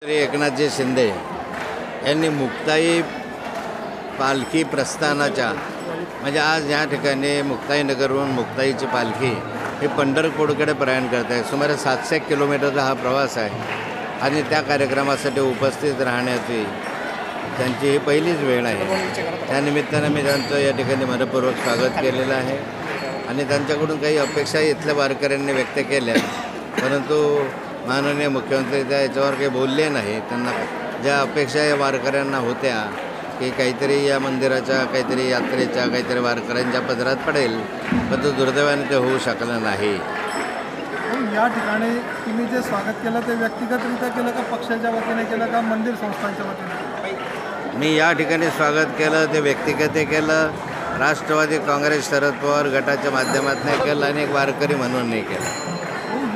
एकनाथजी शिंदे यांनी मुक्ताई पालखी प्रस्थानाच्या म्हणजे आज या ठिकाणी मुक्ताईनगरहून मुक्ताईची पालखी ही पंढरपूरकडे प्रयाण करत आहे। सुमारे 700 किलोमीटरचा हा प्रवास आहे आणि त्या कार्यक्रमासाठी उपस्थित राहण्याची त्यांची ही पहिलीच वेळ आहे। त्यानिमित्तानं मी त्यांचं या ठिकाणी मनपूर्वक स्वागत केलेलं आहे आणि त्यांच्याकडून काही अपेक्षा इथल्या वारकऱ्यांनी व्यक्त केल्या, परंतु माननीय मुख्यमंत्री त्या याच्यावर काही बोलले नाही। त्यांना ज्या अपेक्षा या वारकऱ्यांना होत्या की काहीतरी या मंदिराच्या काहीतरी यात्रेच्या काहीतरी वारकऱ्यांच्या पदरात पडेल, पण तो दुर्दैवाने ते होऊ शकलं नाही। या ठिकाणी तुम्ही जे स्वागत केलं ते व्यक्तिगतरित्या केलं का पक्षाच्या वतीने केलं का मंदिर संस्थांच्या वतीने? मी या ठिकाणी स्वागत केलं ते व्यक्तिगत केलं, राष्ट्रवादी काँग्रेस शरद पवार गटाच्या माध्यमातून केलं आणि एक वारकरी म्हणून नाही केलं।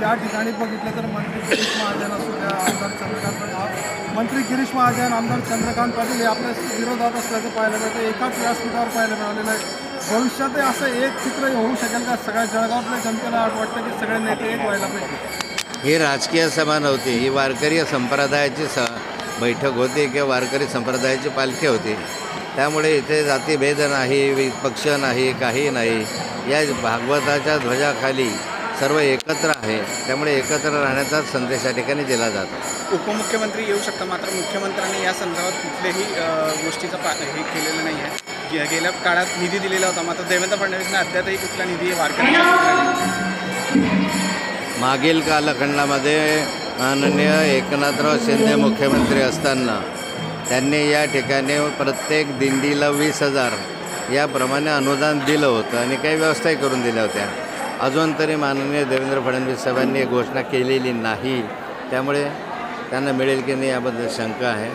या ठिकाणी बघितलं तर मंत्री गिरीश महाजन असू द्या, आमदार चंद्रकांत पाटील, मंत्री गिरीश महाजन, आमदार चंद्रकांत पाटील हे आपल्या विरोधात असल्याचं पाहायला मिळतं, एकाच व्यासपीठावर पाहायला मिळालेलं आहे। भविष्यात असं एक चित्र होऊ शकेल का? सगळ्या जळगावातल्या जनतेला वाटतं की सगळे नेते एक व्हायला पाहिजे। ही राजकीय सभा नव्हती, ही वारकरी संप्रदायाची बैठक होती किंवा वारकरी संप्रदायाची पालखी होती। त्यामुळे इथे जातीभेद नाही, पक्ष नाही, काही नाही। या भागवताच्या ध्वजाखाली सर्व एकत्र आहे, त्यामुळे एकत्र राहण्याचाच संदेश या ठिकाणी दिला जातो। उपमुख्यमंत्री येऊ शकतात, मात्र मुख्यमंत्र्यांनी या संदर्भात कुठल्याही गोष्टीचं हे केलेलं नाही आहे। गेल्या काळात निधी दिलेला होता, मात्र देवेंद्र फडणवीसने अद्यापही कुठला निधी वारकऱ्यांना मागील कालखंडामध्ये माननीय एकनाथराव शिंदे मुख्यमंत्री असताना त्यांनी या ठिकाणी प्रत्येक दिंडीला 20,000 याप्रमाणे अनुदान दिलं होतं आणि काही व्यवस्थाही करून दिल्या होत्या। अजून तरी माननीय देवेंद्र फडणवीस साहेबांनी घोषणा केलेली नाही, त्यामुळे त्यांना मिळेल की नाही याबद्दल शंका आहे।